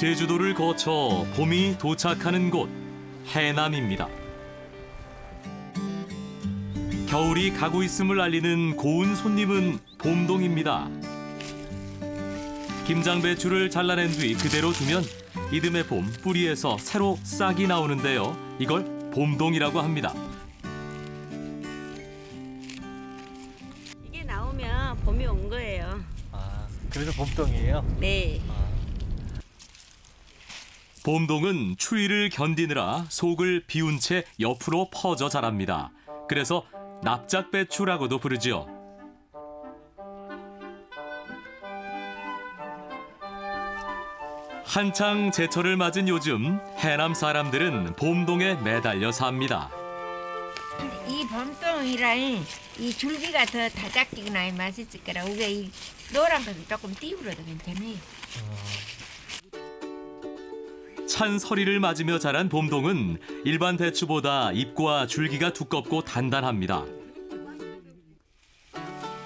제주도를 거쳐 봄이 도착하는 곳, 해남입니다. 겨울이 가고 있음을 알리는 고운 손님은 봄동입니다. 김장배추를 잘라낸 뒤 그대로 두면 이듬해 봄 뿌리에서 새로 싹이 나오는데요. 이걸 봄동이라고 합니다. 이게 나오면 봄이 온 거예요. 아, 그래서 봄동이에요? 네. 봄동은 추위를 견디느라 속을 비운 채 옆으로 퍼져 자랍니다. 그래서 납작배추라고도 부르지요. 한창 제철을 맞은 요즘 해남 사람들은 봄동에 매달려 삽니다. 이 봄동이랑 이 줄기가 더 다작기거나 맛있을 거라 우리가 이 노란 것은 조금 띄우러도 괜찮아요. 찬 서리를 맞으며 자란 봄동은 일반 배추보다 잎과 줄기가 두껍고 단단합니다.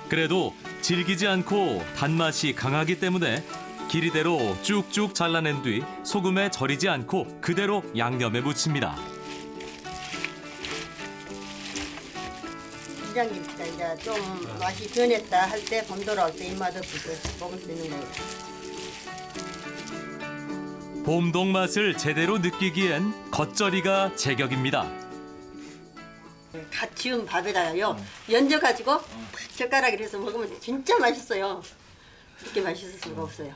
그래도 질기지 않고 단맛이 강하기 때문에 길이대로 쭉쭉 잘라낸 뒤 소금에 절이지 않고 그대로 양념에 무칩니다. 김장김치가 이제 좀 맛이 변했다 할 때 봄 돌아올 때 입맛 없을 때 먹을 수 있는 거예요. 봄동 맛을 제대로 느끼기엔 겉절이가 제격입니다. 갓 지은 밥에다가요 연져가지고 팍 젓가락으로 해서 먹으면 진짜 맛있어요. 그렇게 맛있을 수가 없어요.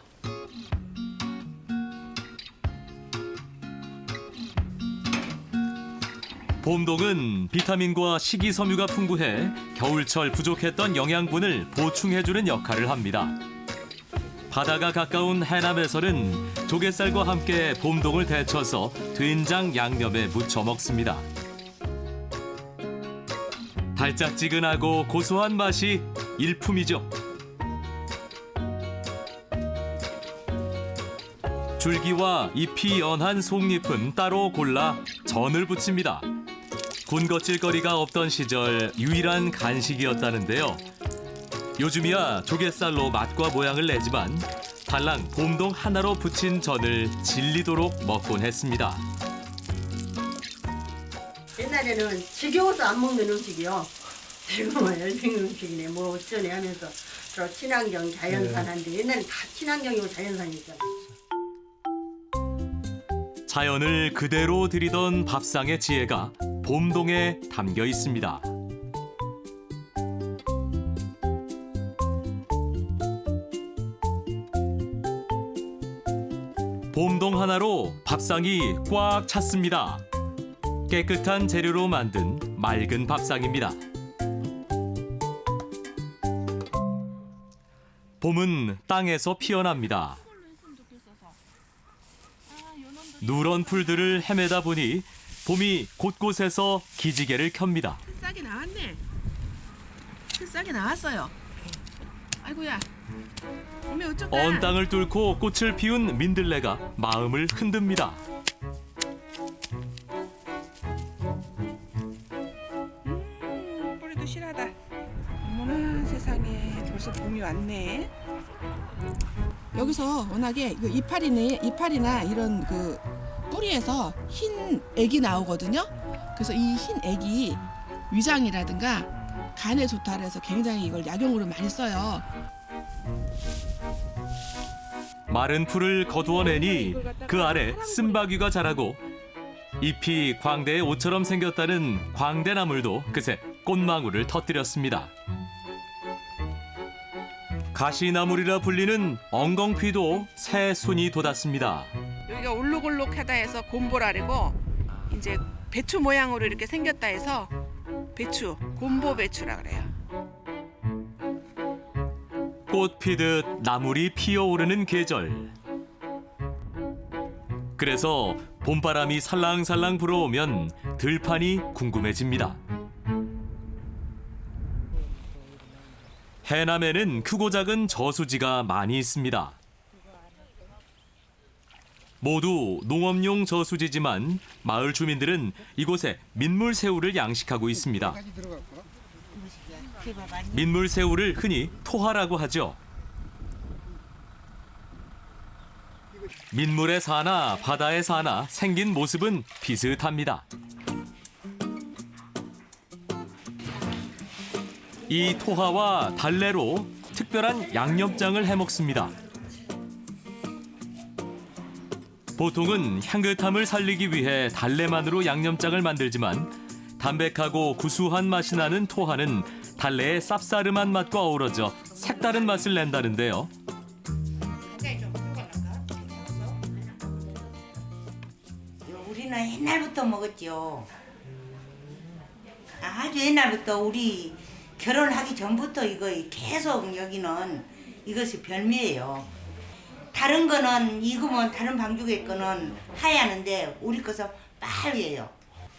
봄동은 비타민과 식이섬유가 풍부해 겨울철 부족했던 영양분을 보충해주는 역할을 합니다. 바다가 가까운 해남에서는 조갯살과 함께 봄동을 데쳐서 된장 양념에 무쳐 먹습니다. 달짝지근하고 고소한 맛이 일품이죠. 줄기와 잎이 연한 속잎은 따로 골라 전을 부칩니다. 군것질거리가 없던 시절 유일한 간식이었다는데요. 요즘이야 조갯살로 맛과 모양을 내지만 달랑 봄동 하나로 부친 전을 질리도록 먹곤 했습니다. 옛날에는 지겨워서 안 먹는 음식이요. 지금은 열병 음식이네. 뭐 어쩌네 하면서 저 친환경 자연산한데 옛날엔 다 친환경이고 자연산이잖아요. 자연을 그대로 들이던 밥상의 지혜가 봄동에 담겨 있습니다. 봄동 하나로 밥상이 꽉 찼습니다. 깨끗한 재료로 만든 맑은 밥상입니다. 봄은 땅에서 피어납니다. 누런 풀들을 헤매다 보니 봄이 곳곳에서 기지개를 켭니다. 싹이 나왔네. 싹이 나왔어요. 아이고야. 봄에 어쩔까? 언 땅을 뚫고 꽃을 피운 민들레가 마음을 흔듭니다. 뿌리도 실하다. 어머나 세상에 벌써 봄이 왔네. 여기서 워낙에 그 이파리나 이런 그 뿌리에서 흰 액이 나오거든요. 그래서 이 흰 액이 위장이라든가 간에 좋다 그래서 굉장히 이걸 약용으로 많이 써요. 마른 풀을 거두어내니 그 아래 쓴바귀가 자라고 잎이 광대의 옷처럼 생겼다는 광대나물도 그새 꽃망울을 터뜨렸습니다. 가시나물이라 불리는 엉겅퀴도 새 순이 돋았습니다. 여기가 올록올록하다 해서 곰보라리고 이제 배추 모양으로 이렇게 생겼다 해서 배추, 곰보배추라 그래요. 꽃 피듯 나물이 피어오르는 계절. 그래서 봄바람이 살랑살랑 불어오면 들판이 궁금해집니다. 해남에는 크고 작은 저수지가 많이 있습니다. 모두 농업용 저수지지만 마을 주민들은 이곳에 민물새우를 양식하고 있습니다. 민물새우를 흔히 토하라고 하죠. 민물에 사나 바다에 사나 생긴 모습은 비슷합니다. 이 토하와 달래로 특별한 양념장을 해먹습니다. 보통은 향긋함을 살리기 위해 달래만으로 양념장을 만들지만 담백하고 구수한 맛이 나는 토하는 달래의 쌉싸름한 맛과 어우러져 색다른 맛을 낸다는데요. 우리는 옛날부터 먹었죠. 아주 옛날부터 우리 결혼하기 전부터 이거 계속 여기는 이것이 별미예요. 다른 거는 익으면 다른 방죽의 거는 하얗는데 우리 것은 빨개요.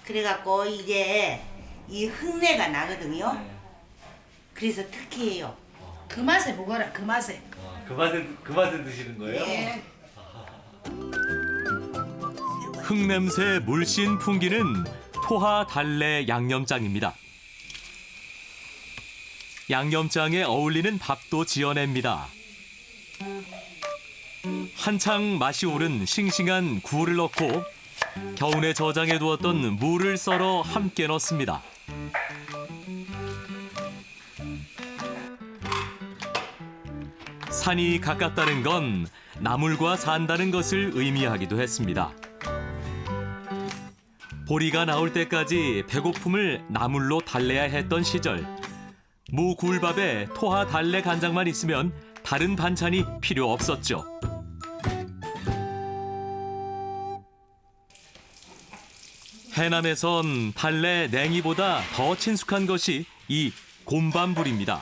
그래갖고 이게 이 흙내가 나거든요. 그래서 특이해요. 그 맛에 먹어라. 그 맛에. 그 맛에 드시는 거예요? 네. 흙냄새 물씬 풍기는 토하 달래 양념장입니다. 양념장에 어울리는 밥도 지어냅니다. 한창 맛이 오른 싱싱한 굴을 넣고 겨운에 저장해 두었던 무를 썰어 함께 넣습니다. 산이 가깝다는 건 나물과 산다는 것을 의미하기도 했습니다. 보리가 나올 때까지 배고픔을 나물로 달래야 했던 시절. 무굴밥에 토하 달래 간장만 있으면 다른 반찬이 필요 없었죠. 해남에선 달래 냉이보다 더 친숙한 것이 이 곰밤불입니다.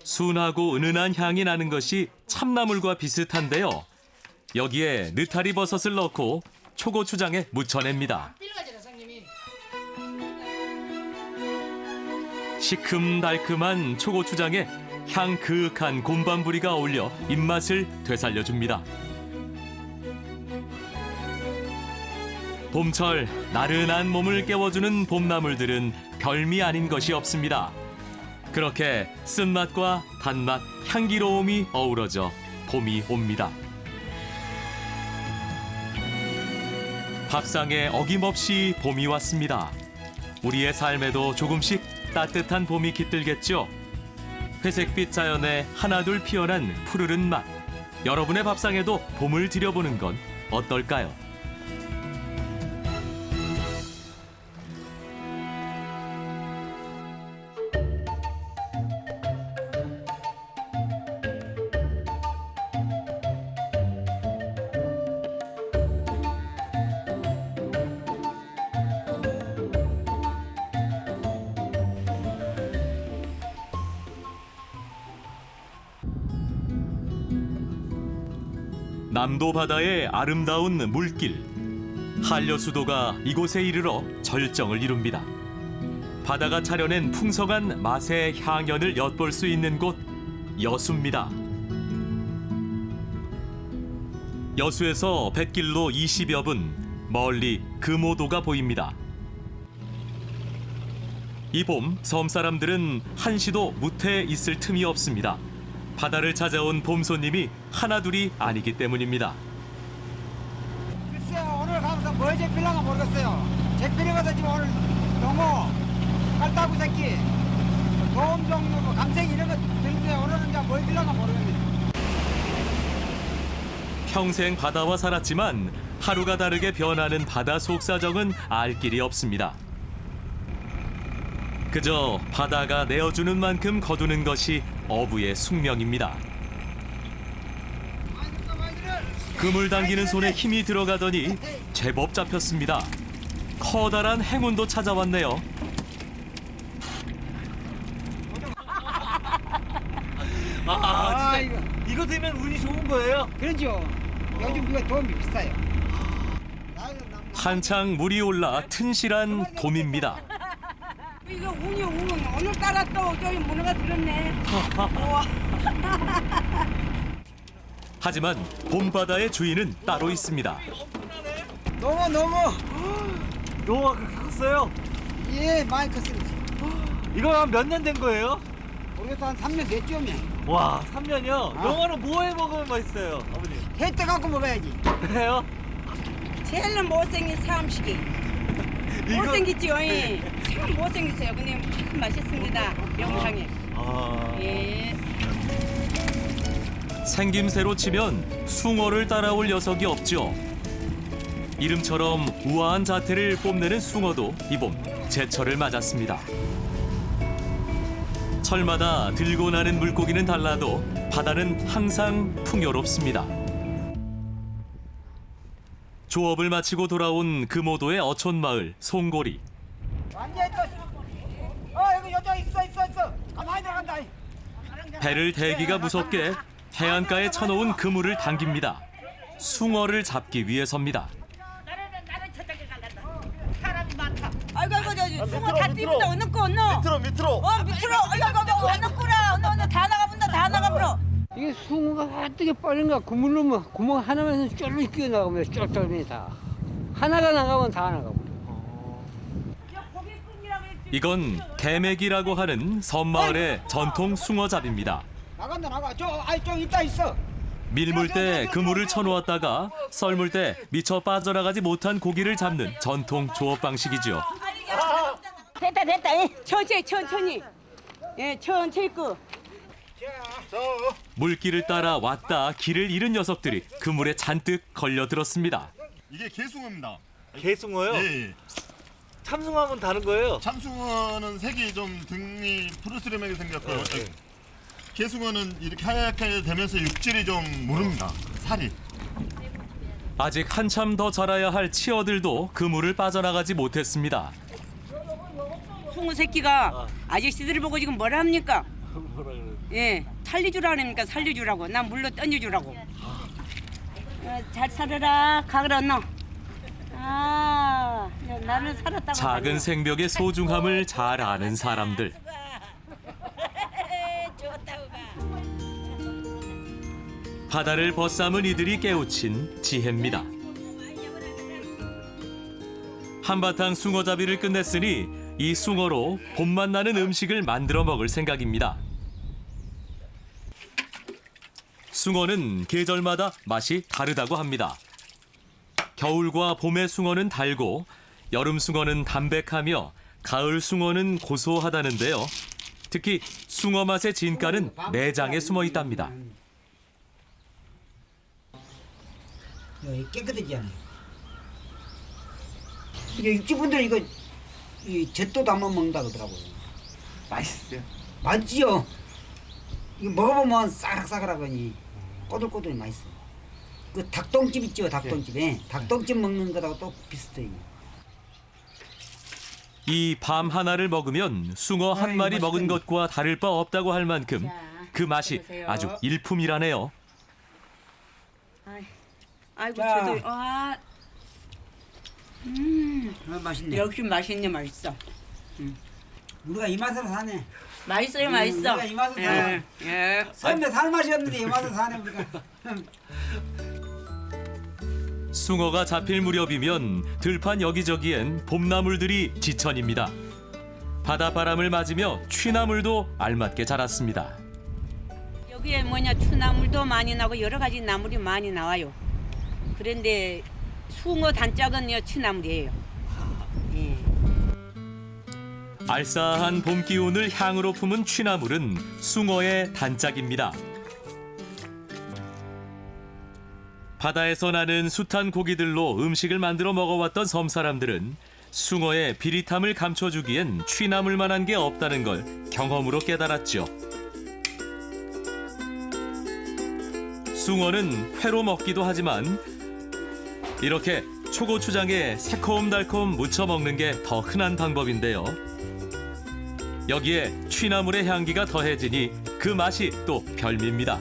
순하고 은은한 향이 나는 것이 참나물과 비슷한데요. 여기에 느타리 버섯을 넣고 초고추장에 무쳐냅니다. 시큼달큼한 초고추장에 향 그윽한 곰밤부리가 어울려 입맛을 되살려줍니다. 봄철 나른한 몸을 깨워주는 봄나물들은 별미 아닌 것이 없습니다. 그렇게 쓴맛과 단맛, 향기로움이 어우러져 봄이 옵니다. 밥상에 어김없이 봄이 왔습니다. 우리의 삶에도 조금씩 따뜻한 봄이 깃들겠죠. 회색빛 자연에 하나둘 피어난 푸르른 맛. 여러분의 밥상에도 봄을 들여보는 건 어떨까요? 남도 바다의 아름다운 물길. 한려수도가 이곳에 이르러 절정을 이룹니다. 바다가 차려낸 풍성한 맛의 향연을 엿볼 수 있는 곳 여수입니다. 여수에서 뱃길로 20여 분, 멀리 금오도가 보입니다. 이 봄 섬 사람들은 한시도 무태에 있을 틈이 없습니다. 바다를 찾아온 봄 손님이 하나둘이 아니기 때문입니다. 글쎄요, 오늘 가면서 뭘 잡히려가 모르겠어요. 잡히려가서 지금 오늘 농어, 깔따구 새끼, 도움종류, 뭐 감생 이런 거 들는데 오늘은 이제 뭘 들려가 모르겠네요. 평생 바다와 살았지만 하루가 다르게 변하는 바다 속사정은 알 길이 없습니다. 그저 바다가 내어주는 만큼 거두는 것이 어부의 숙명입니다. 그물 당기는 손에 힘이 들어가더니 제법 잡혔습니다. 커다란 행운도 찾아왔네요. 진짜 이거 되면 운이 좋은 거예요? 그렇죠. 요즘 이거 도움이 비싸요. 한창 물이 올라 튼실한 돔입니다. 이거 운이 오늘따라 또 저기 문어가 들었네. 하지만 봄바다의 주인은 따로 있습니다. 너무 농어가 그렇게 컸어요? 예 많이 컸습니다. 이거 한 몇 년 된 거예요? 우리도 한 3년 됐죠, 면. 와, 3년이요? 아. 영어는 뭐해 먹으면 맛있어요, 아버님? 해 떠갖고 먹어야지. 그래요? 제일 못생긴 사람식이. 못생겼지요? 예. 참 못생겼어요. 근데 참 맛있습니다. 영상에. 아. 예. 생김새로 치면 숭어를 따라올 녀석이 없죠. 이름처럼 우아한 자태를 뽐내는 숭어도 이봄 제철을 맞았습니다. 철마다 들고 나는 물고기는 달라도 바다는 항상 풍요롭습니다. 조업을 마치고 돌아온 금오도의 어촌마을 송고리. 완전히 또. 여기 여자 있어. 가만히 들어간다. 배를 대기가 무섭게 해안가에 쳐놓은 그물을 당깁니다. 숭어를 잡기 위해서입니다. 아이고 저 숭어 다 뛰는다. 어느 거 어느? 밑으로. 밑으로. 아이고 어느 거라. 어느 다 나가본다. 다 나가버려. 이게 숭어가 어떻게 빠른가 구물 넣으면 구멍 하나만 쫄르 끼어나가면 쫄쫄이 다 하나가 나가면 다 나가고. 이건 개맥이라고 하는 섬마을의 전통 숭어잡입니다. 나간다. 좀 이따 있어. 밀물 때 그물을 쳐놓았다가 썰물 때 미처 빠져나가지 못한 고기를 잡는 전통 조업 방식이죠. 됐다. 천천히. 예, 천천히 끄. 물길을 따라 왔다 길을 잃은 녀석들이 그물에 잔뜩 걸려들었습니다. 이게 개숭어입니다. 개숭어요? 예. 참숭어하면 다른 거예요? 참숭어는 색이 좀 등이 푸르스름하게 생겼고요. 개숭어는 이렇게 하얗게 되면서 육질이 좀 무릅니다. 살이. 아직 한참 더 자라야 할 치어들도 그물을 빠져나가지 못했습니다. 숭어 새끼가 아저씨들을 보고 지금 뭐라 합니까? 뭐라 그래? 예, 살려주라니까 살려주라고. 난 물로 던져주라고. 잘 살아라. 가그라 너. 나는 살았다고. 작은 생명의 소중함을 잘 아는 사람들. 바다를 벗삼은 이들이 깨우친 지혜입니다. 한바탕 숭어잡이를 끝냈으니 이 숭어로 봄맛 나는 음식을 만들어 먹을 생각입니다. 숭어는 계절마다 맛이 다르다고 합니다. 겨울과 봄의 숭어는 달고 여름 숭어는 담백하며 가을 숭어는 고소하다는데요. 특히 숭어 맛의 진가는 내장에 숨어 있답니다. 깨끗하지 않아요. 이게 육지분들 이거 이 jet도도 한번 먹는다 그러더라고요. 맛있어요. 맛지요. 이거 먹어보면 싸글싸글하거니 꼬들꼬들 맛있어. 그 닭똥집 있죠, 닭똥집에. 닭똥집 먹는 거하고 또 비슷해요. 이 밤 하나를 먹으면 숭어 한 마리 먹은 것과 다를 바 없다고 할 만큼 그 맛이 아주 일품이라네요. 아이고 자. 저도 맛있네. 역시 맛있네. 맛있어. 우리가 이 맛으로 사네. 맛있어요. 맛있어. 우리가 이 맛으로 사네. 예. 선배 살 맛이 없는데 이 맛으로 사네 우리가. 숭어가 잡힐 무렵이면 들판 여기저기엔 봄나물들이 지천입니다. 바닷바람을 맞으며 취나물도 알맞게 자랐습니다. 여기에 추나물도 많이 나고 여러 가지 나물이 많이 나와요. 그런데 숭어 단짝은 취나물이에요. 예. 알싸한 봄 기운을 향으로 품은 취나물은 숭어의 단짝입니다. 바다에서 나는 숱한 고기들로 음식을 만들어 먹어왔던 섬 사람들은 숭어의 비릿함을 감춰주기엔 취나물만한 게 없다는 걸 경험으로 깨달았죠. 숭어는 회로 먹기도 하지만 이렇게 초고추장에 새콤달콤 무쳐 먹는 게 더 흔한 방법인데요. 여기에 취나물의 향기가 더해지니 그 맛이 또 별미입니다.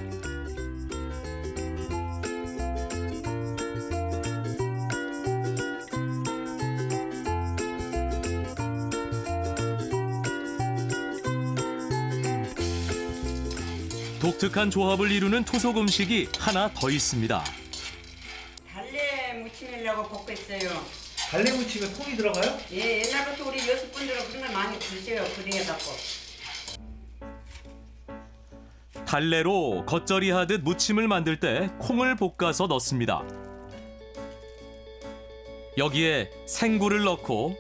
독특한 조합을 이루는 토속 음식이 하나 더 있습니다. 달래 무치려고 볶고 있어요. 달래 무침에 콩이 들어가요? 예, 옛날부터 우리 여수분들은 그런 걸 많이 드셔요. 그래 갖고. 달래로 겉절이 하듯 무침을 만들 때 콩을 볶아서 넣습니다. 여기에 생굴을 넣고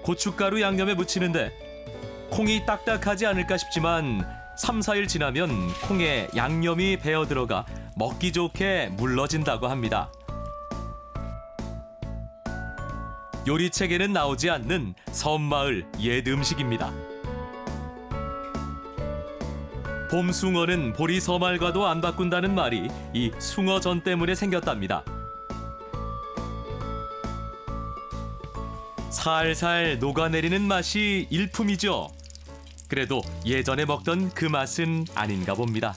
고춧가루 양념에 무치는데 콩이 딱딱하지 않을까 싶지만 3, 4일 지나면 콩에 양념이 배어 들어가 먹기 좋게 물러진다고 합니다. 요리책에는 나오지 않는 섬마을 옛 음식입니다. 봄 숭어는 보리 서말과도 안 바꾼다는 말이 이 숭어전 때문에 생겼답니다. 살살 녹아내리는 맛이 일품이죠. 그래도 예전에 먹던 그 맛은 아닌가 봅니다.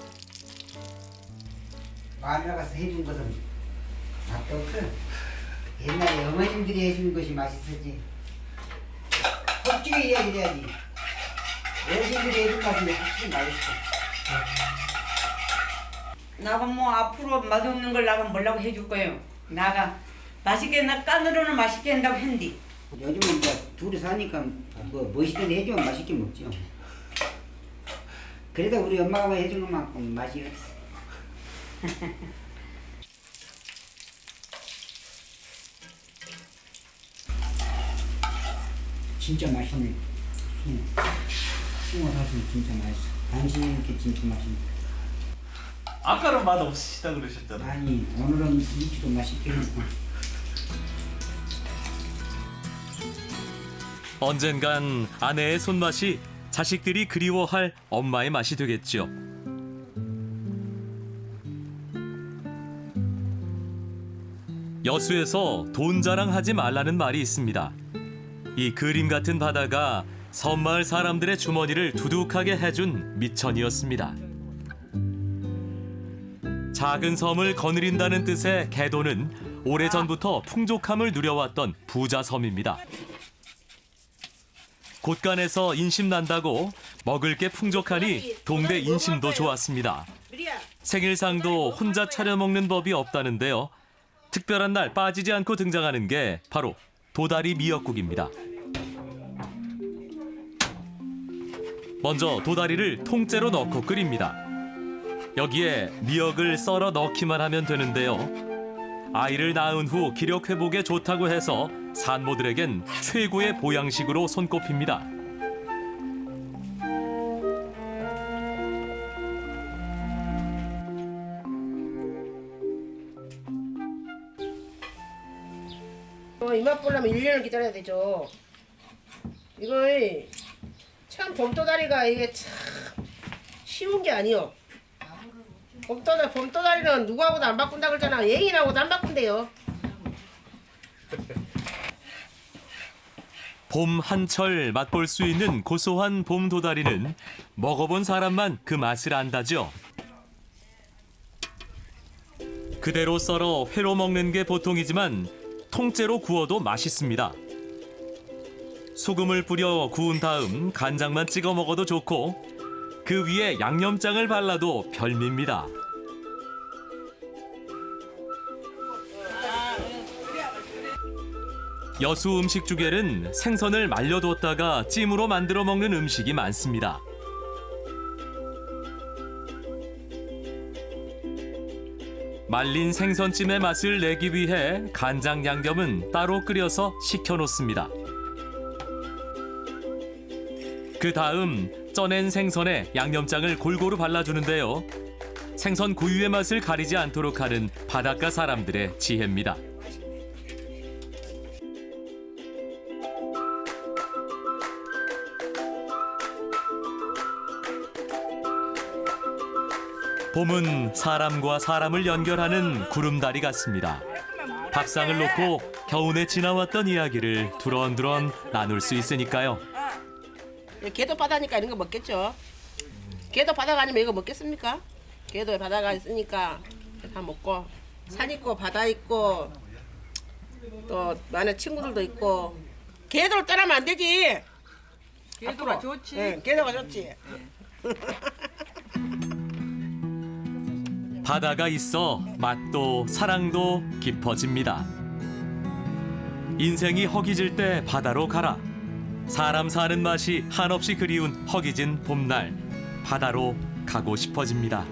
마누라 가서 해준 것은 맛도 없어. 옛날에 어머님들이 해준 것이 맛있었지. 솔직히 이야기해야지. 어르신들이 해준 맛이 확실히 맛있어. 나가 뭐 앞으로 맛없는 걸 나가 뭐라고 해줄 거예요. 나가 맛있게 나 까느로는 맛있게 한다고 했는데. 요즘은 이제 둘이 사니까 뭐 무엇이든 해주면 맛있게 먹죠. 그래도 우리 엄마가 해준 것만큼 맛이 없어. 진짜 맛있네. 숭어 사슴 진짜 맛있어. 당신께 진짜 맛있네. 아까는 맛 없으시다 그러셨잖아요. 아니 오늘은 위치도 맛있게 했고. 언젠간 아내의 손맛이 자식들이 그리워할 엄마의 맛이 되겠죠. 여수에서 돈 자랑하지 말라는 말이 있습니다. 이 그림 같은 바다가 섬마을 사람들의 주머니를 두둑하게 해준 미천이었습니다. 작은 섬을 거느린다는 뜻의 개도는 오래전부터 풍족함을 누려왔던 부자섬입니다. 곳간에서 인심 난다고 먹을 게 풍족하니 동네 인심도 좋았습니다. 생일상도 혼자 차려 먹는 법이 없다는데요. 특별한 날 빠지지 않고 등장하는 게 바로 도다리 미역국입니다. 먼저 도다리를 통째로 넣고 끓입니다. 여기에 미역을 썰어 넣기만 하면 되는데요. 아이를 낳은 후 기력 회복에 좋다고 해서 산모들에겐 최고의 보양식으로 손꼽힙니다. 이 맛 보려면 1년을 기다려야 되죠. 이걸 참 봄도다리가 이게 참 쉬운 게 아니요. 봄도다리는 누구하고도 안 바꾼다 그러잖아. 애인하고도 안 바꾼대요. 봄 한철 맛볼 수 있는 고소한 봄 도다리는 먹어본 사람만 그 맛을 안다죠. 그대로 썰어 회로 먹는 게 보통이지만 통째로 구워도 맛있습니다. 소금을 뿌려 구운 다음 간장만 찍어 먹어도 좋고 그 위에 양념장을 발라도 별미입니다. 여수 음식중에는 생선을 말려뒀다가 찜으로 만들어 먹는 음식이 많습니다. 말린 생선찜의 맛을 내기 위해 간장 양념은 따로 끓여서 식혀놓습니다. 그 다음 쪄낸 생선에 양념장을 골고루 발라주는데요. 생선 고유의 맛을 가리지 않도록 하는 바닷가 사람들의 지혜입니다. 봄은 사람과 사람을 연결하는 구름다리 같습니다. 밥상을 놓고 겨우내 지나왔던 이야기를 두런두런 나눌 수 있으니까요. 개도 바다니까 이런 거 먹겠죠. 개도 바다가 아니면 이거 먹겠습니까? 개도 바다가 있으니까 다 먹고 산 있고 바다 있고 또 많은 친구들도 있고 개도를 떠나면 안 되지. 개도가 좋지. 네, 개도가 좋지. 바다가 있어 맛도 사랑도 깊어집니다. 인생이 허기질 때 바다로 가라. 사람 사는 맛이 한없이 그리운 허기진 봄날 바다로 가고 싶어집니다.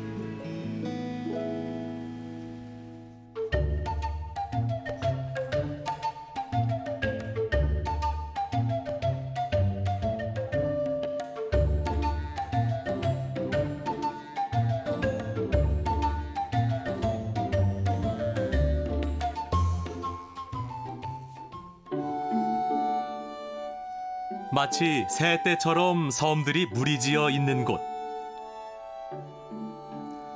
마치 새 때처럼 섬들이 무리지어 있는 곳.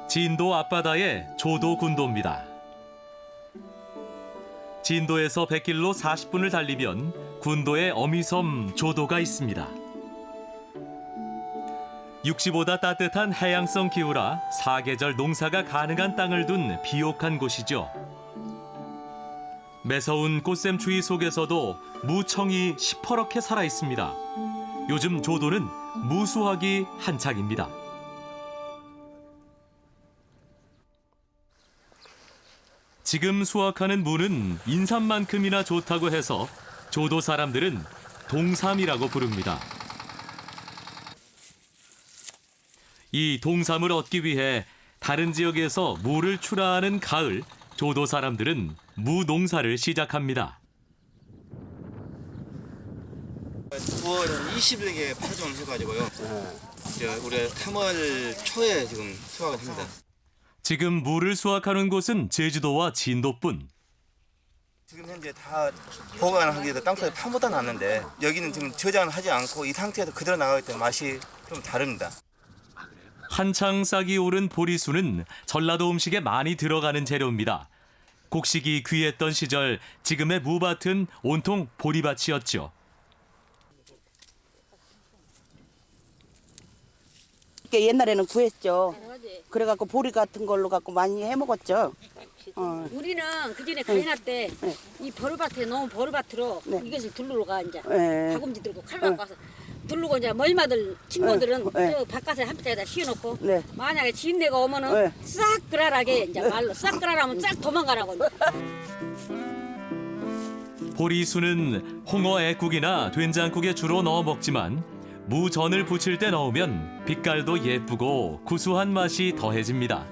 진도 앞바다의 조도군도입니다. 진도에서 100길로 40분을 달리면 군도의 어미섬 조도가 있습니다. 육지보다 따뜻한 해양성 기후라 사계절 농사가 가능한 땅을 둔 비옥한 곳이죠. 매서운 꽃샘추위 속에서도 무청이 시퍼렇게 살아 있습니다. 요즘 조도는 무수하기 한창입니다. 지금 수확하는 무는 인삼만큼이나 좋다고 해서 조도 사람들은 동삼이라고 부릅니다. 이 동삼을 얻기 위해 다른 지역에서 무를 출하하는 가을, 조도 사람들은 무 농사를 시작합니다. 9월 20일에 파종을 해가지고요. 우리 3월 초에 지금 수확을 합니다. 지금 무를 수확하는 곳은 제주도와 진도뿐. 지금 현재 다 보관하기 위해서 땅속에 파묻어 놨는데 여기는 지금 저장을 하지 않고 이 상태에서 그대로 나가기 때문에 맛이 좀 다릅니다. 한창 싹이 오른 보리수는 전라도 음식에 많이 들어가는 재료입니다. 곡식이 귀했던 시절 지금의 무밭은 온통 보리밭이었죠. 옛날에는 구했죠. 그래갖고 보리 같은 걸로 갖고 많이 해 먹었죠. 우리는 그 전에 가인할 때 이 보리밭에 놓은 보리밭으로 이것을 둘러러 가 이제 다금지 들고 칼 갖고 와서 둘르고 이제 멀마들 친구들은 저 바깥에 한 빗자에다 씌워놓고 만약에 지인네가 오면은 싹 그라라게 이제 말로 싹 그라라면 싹 도망가라고. 보리수는 홍어 애국이나 된장국에 주로 넣어 먹지만 무전을 부칠 때 넣으면 빛깔도 예쁘고 구수한 맛이 더해집니다.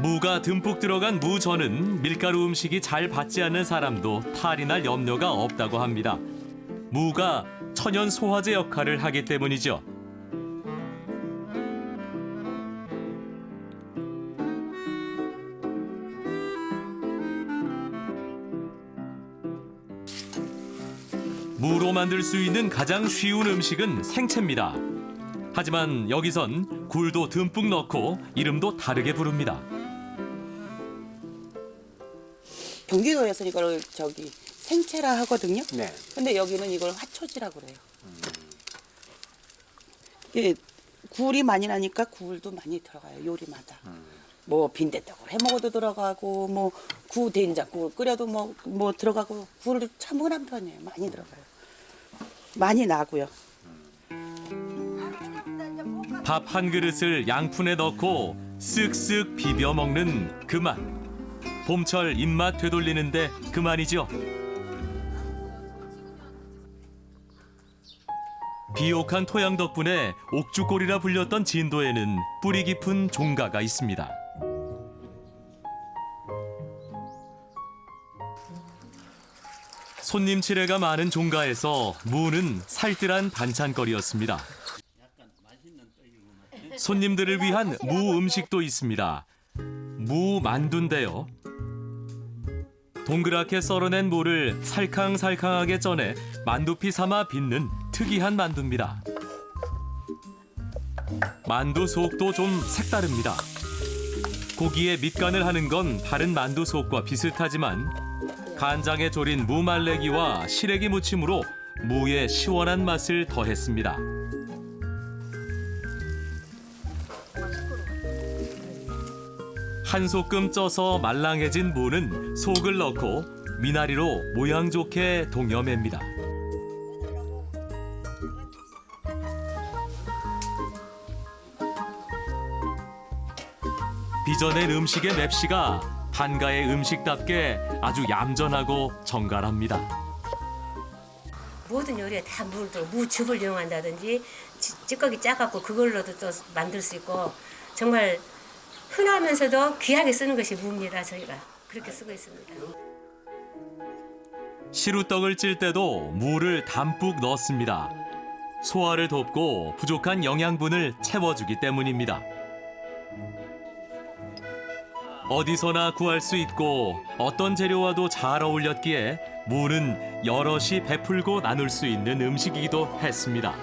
무가 듬뿍 들어간 무전은 밀가루 음식이 잘 받지 않는 사람도 탈이 날 염려가 없다고 합니다. 무가 천연 소화제 역할을 하기 때문이죠. 무로 만들 수 있는 가장 쉬운 음식은 생채입니다. 하지만 여기선 굴도 듬뿍 넣고 이름도 다르게 부릅니다. 경기도에서 이걸 생채라 하거든요. 근데 여기는 이걸 화초지라고 그래요. 이게 굴이 많이 나니까 굴도 많이 들어가요. 요리마다. 뭐 빈대떡을 해 먹어도 들어가고 뭐 구 된장국을 끓여도 뭐 들어가고 굴을 참 흔한 편이에요. 많이 들어가요. 많이 나고요. 밥 한 그릇을 양푼에 넣고 쓱쓱 비벼 먹는 그 맛. 봄철 입맛 되돌리는데 그만이죠. 비옥한 토양 덕분에 옥주골이라 불렸던 진도에는 뿌리 깊은 종가가 있습니다. 손님 치레가 많은 종가에서 무는 살뜰한 반찬거리였습니다. 손님들을 위한 무 음식도 있습니다. 무 만두인데요. 동그랗게 썰어낸 무를 살캉살캉하게 쪄내 만두피 삼아 빚는 특이한 만두입니다. 만두 속도 좀 색다릅니다. 고기에 밑간을 하는 건 다른 만두 속과 비슷하지만 간장에 졸인 무말래기와 시래기 무침으로 무의 시원한 맛을 더했습니다. 한 소끔 쪄서 말랑해진 무는 속을 넣고 미나리로 모양 좋게 동여맵니다. 빚어낸 음식의 맵시가 단가의 음식답게 아주 얌전하고 정갈합니다. 모든 요리에 다 무즙을 이용한다든지 찌꺼기 짜갖고 그걸로도 또 만들 수 있고 정말 흔하면서도 귀하게 쓰는 것이 무입니다. 저희가 그렇게 쓰고 있습니다. 시루떡을 찔 때도 무를 담뿍 넣습니다. 소화를 돕고 부족한 영양분을 채워주기 때문입니다. 어디서나 구할 수 있고 어떤 재료와도 잘 어울렸기에 무는 여럿이 베풀고 나눌 수 있는 음식이기도 했습니다.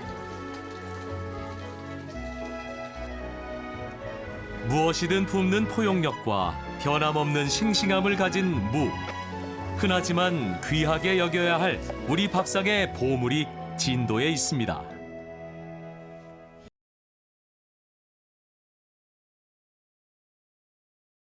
무엇이든 품는 포용력과 변함없는 싱싱함을 가진 무. 흔하지만 귀하게 여겨야 할 우리 밥상의 보물이 진도에 있습니다.